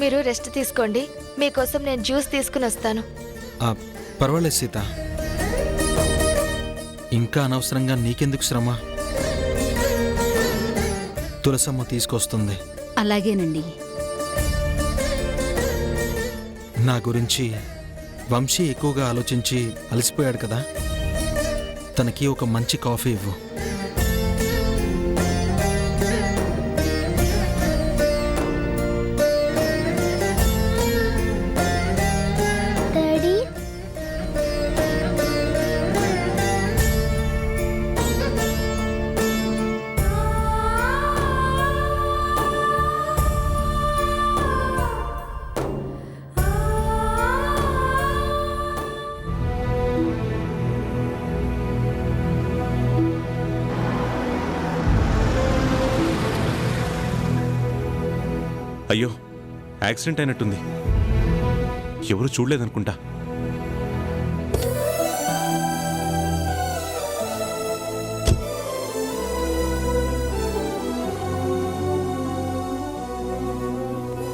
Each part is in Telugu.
మీరు రెస్ట్ తీసుకోండి, మీకోసం నేను జ్యూస్ తీసుకుని వస్తాను. పర్వాలేదు సీత, ఇంకా అనవసరంగా నీకెందుకు శ్రమ? తులసమ్మ తీసుకొస్తుంది. అలాగేనండి. నా గురించి వంశీ ఎక్కువగా ఆలోచించి అలసిపోయాడు కదా, తనకి ఒక మంచి కాఫీ ఇవ్వు. అయ్యో, యాక్సిడెంట్ అయినట్టుంది. ఎవరు చూడలేదనుకుంటా.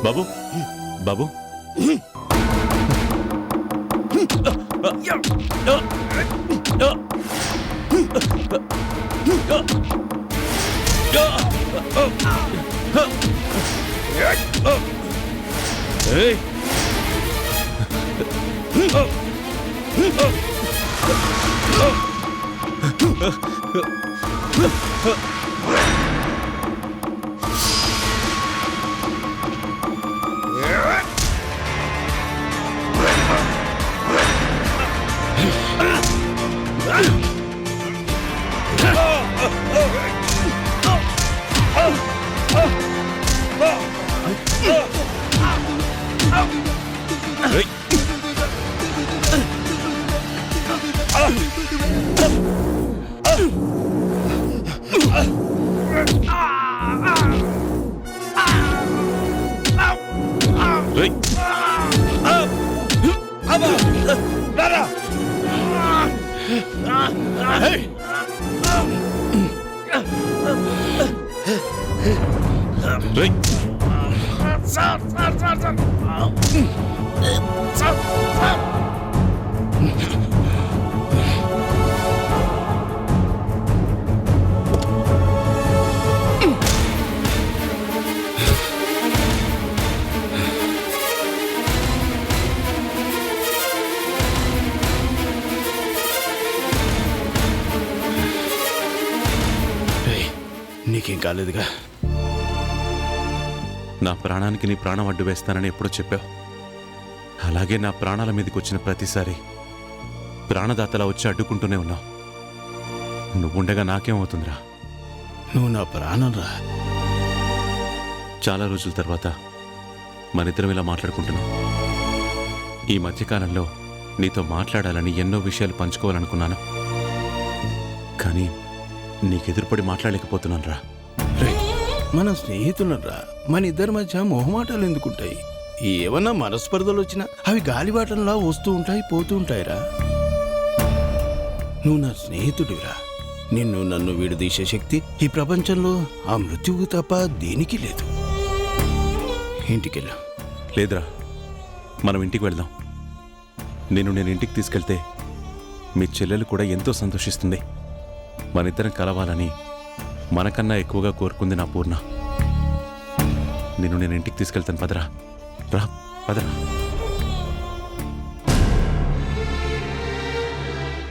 బాబు, బాబు, Hey! నీకేం కాలేదుగా? నా ప్రాణానికి నీ ప్రాణం అడ్డు వేస్తానని ఎప్పుడో చెప్పావు. అలాగే నా ప్రాణాల మీదకి వచ్చిన ప్రతిసారి ప్రాణదాతలా వచ్చి అడ్డుకుంటూనే ఉన్నావు. నువ్వుండగా నాకేమవుతుందిరా? నువ్వు నా ప్రాణం రా. చాలా రోజుల తర్వాత మనిద్దరం ఇలా మాట్లాడుకుంటున్నాం. ఈ మధ్యకాలంలో నీతో మాట్లాడాలని ఎన్నో విషయాలు పంచుకోవాలనుకున్నాను, కానీ నీకెదురుపడి మాట్లాడలేకపోతున్నాను రా. మన స్నేహితులరా, మన ఇద్దరి మధ్య మొహమాటాలు ఎందుకుంటాయి? ఏమన్నా మనస్పర్ధలు వచ్చినా అవి గాలివాటంలా వస్తూ ఉంటాయి, పోతూ ఉంటాయిరా. నువ్వు నా స్నేహితుడిరా. నిన్ను నన్ను విడదీసే శక్తి ఈ ప్రపంచంలో ఆ మృత్యువు తప్ప దేనికి లేదు. ఇంటికెళ్ళా. లేదురా, మనం ఇంటికి వెళ్దాం. నేను ఇంటికి తీసుకెళ్తే మీ చెల్లెలు కూడా ఎంతో సంతోషిస్తుంది. మనిద్దరం కలవాలని మనకన్నా ఎక్కువగా కోరుకుంది నా పూర్ణ. నేను ఇంటికి తీసుకెళ్తాను. పదరా, రా, పదరా.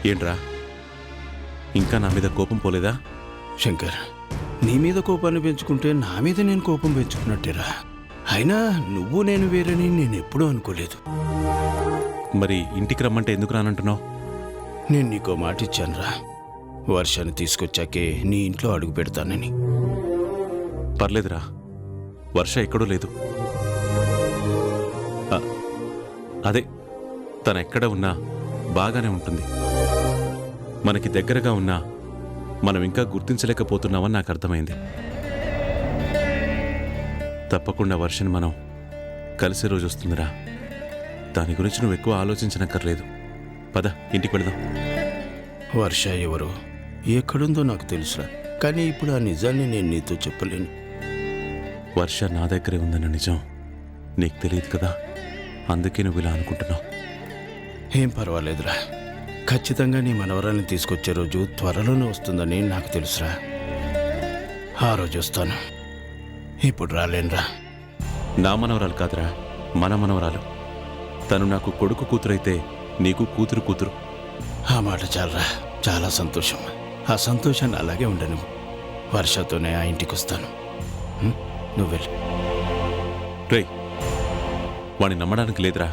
ఏంట్రా, ఇంకా నా మీద కోపం పోలేదా? శంకర్, నీ మీద కోపాన్ని పెంచుకుంటే నా మీద నేను కోపం పెంచుకున్నట్టేరా. అయినా నువ్వు నేను వేరని నేనెప్పుడూ అనుకోలేదు. మరి ఇంటికి రమ్మంటే ఎందుకు రానంటున్నావు? నేను నీకో మాట ఇచ్చానురా, వర్షాన్ని తీసుకొచ్చాకే నీ ఇంట్లో అడుగు పెడతానని. పర్లేదురా, వర్ష ఎక్కడూ లేదు. అదే, తనెక్కడ ఉన్నా బాగానే ఉంటుంది. మనకి దగ్గరగా ఉన్నా మనం ఇంకా గుర్తించలేకపోతున్నామని నాకు అర్థమైంది. తప్పకుండా వర్షని మనం కలిసే రోజు వస్తుందిరా. దాని గురించి నువ్వు ఎక్కువ ఆలోచించనక్కర్లేదు. పద, ఇంటికి వెళదాం. వర్ష ఎవరో ఎక్కడుందో నాకు తెలుసురా. కానీ ఇప్పుడు ఆ నిజాన్ని నేను నీతో చెప్పలేను. వర్ష నా దగ్గరే ఉందన్న నిజం నీకు తెలియదు కదా, అందుకే నువ్వు ఇలా అనుకుంటున్నావు. ఏం పర్వాలేదురా, ఖచ్చితంగా నీ మనవరాల్ని తీసుకొచ్చే రోజు త్వరలోనే వస్తుందని నాకు తెలుసురా. ఆ రోజు వస్తాను, ఇప్పుడు రాలేనురా. నా మనవరాలు కాదురా, మన మనవరాలు. తను నాకు కొడుకు కూతురైతే నీకు కూతురు కూతురు. ఆ మాట చాలరా, చాలా సంతోషం. ఆ సంతోషాన్ని అలాగే ఉండను. వర్షతోనే ఆ ఇంటికి వస్తాను. నువ్వు వెళ్ళు. రేయ్, వాడిని నమ్మడానికి లేదురా,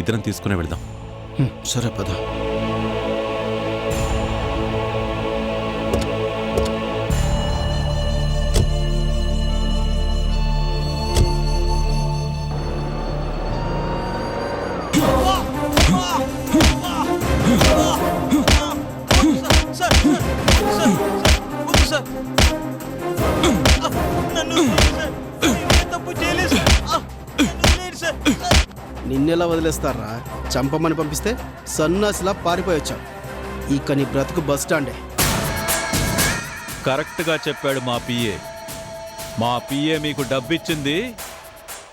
ఇద్దరం తీసుకునే వెళ్దాం. సరే పద. నిన్నెలా వదిలేస్తారా? చంపమని పంపిస్తే సన్నాసిలా పారిపోయొచ్చావు. ఇక నీ బ్రతుకు బస్ స్టాండే. కరెక్ట్గా చెప్పాడు మా పిఏ. మా పిఏ మీకు డబ్బిచ్చింది,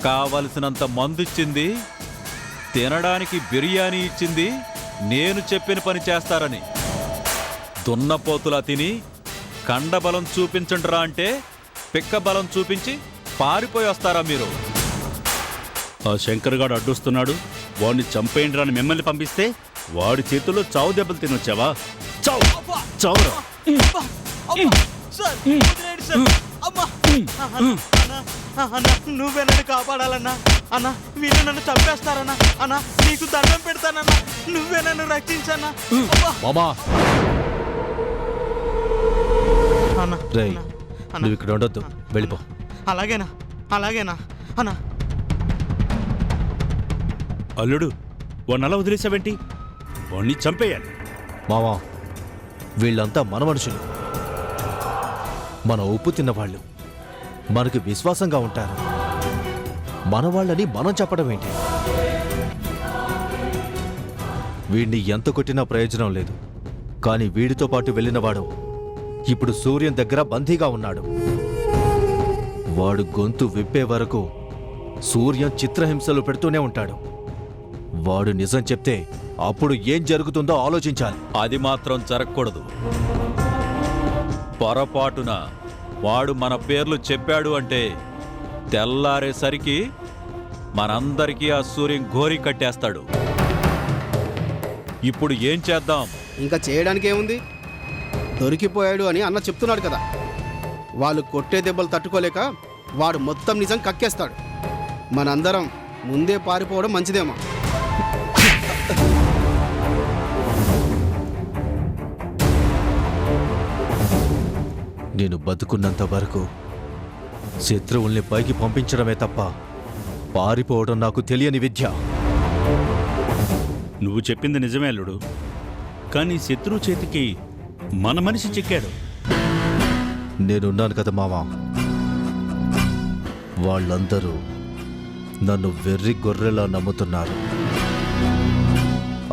కావలసినంత మందిచ్చింది, తినడానికి బిర్యానీ ఇచ్చింది నేను చెప్పిన పని చేస్తారని. దున్నపోతులా తిని కండబలం చూపించండిరా అంటే పిక్క బలం చూపించి పారిపోయి వస్తారా మీరు? ఆ శంకర్గాడు అడ్డొస్తున్నాడు, వాడిని చంపేయండి అని మిమ్మల్ని పంపిస్తే వాడి చేతుల్లో చావు దెబ్బలు తినొచ్చావా? చావు చావురా. నువ్వే నన్ను కాపాడాలన్నా. అన్నా వీళ్ళు నన్ను చంపేస్తారన్నా. అన్నా నీకు దండం పెడతానన్నా, నువ్వే నన్ను రక్షించన్నా. మామా అన్నా రేయ్, నువ్వు ఇక్కడ ఉండొద్దు, వెళ్ళిపో. అలాగేనా అలాగేనా అన్నా. అల్లుడు, వాడిని అలా వదిలేసావేంటి? వాడిని చంపేయాలి. మావా, వీళ్ళంతా మన మనుషులు, మన ఉప్పు తిన్నవాళ్ళు, మనకి విశ్వాసంగా ఉంటారు. మన వాళ్ళని మనం చెప్పడం ఏంటి? వీడిని ఎంత కొట్టినా ప్రయోజనం లేదు. కానీ వీడితో పాటు వెళ్ళినవాడు ఇప్పుడు సూర్యం దగ్గర బందీగా ఉన్నాడు. వాడు గొంతు విప్పే వరకు సూర్యం చిత్రహింసలు పెడుతూనే ఉంటాడు. వాడు నిజం చెప్తే అప్పుడు ఏం జరుగుతుందో ఆలోచించాలి. అది మాత్రం జరగకూడదు. పొరపాటున వాడు మన పేర్లు చెప్పాడు అంటే తెల్లారేసరికి మనందరికీ ఆ సూర్యం గోరి కట్టేస్తాడు. ఇప్పుడు ఏం చేద్దాం? ఇంకా చేయడానికి ఏముంది? దొరికిపోయాడు అని అన్న చెప్తున్నాడు కదా. వాళ్ళు కొట్టే దెబ్బలు తట్టుకోలేక వాడు మొత్తం నిజం కక్కేస్తాడు. మనందరం ముందే పారిపోవడం మంచిదేమో. నేను బతుకున్నంత వరకు శత్రువుల్ని పైకి పంపించడమే తప్ప పారిపోవడం నాకు తెలియని విద్య. నువ్వు చెప్పింది నిజమే అల్లుడు, కానీ శత్రువు చేతికి మన మనిషి చిక్కాడు. నేనున్నాను కదా మావా. వాళ్ళందరూ నన్ను వెర్రి గొర్రెలా నమ్ముతున్నారు.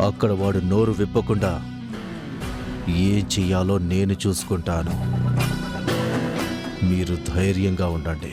అక్కడ వాడు నోరు విప్పకుండా ఏం చెయ్యాలో నేను చూసుకుంటాను. మీరు ధైర్యంగా ఉండండి.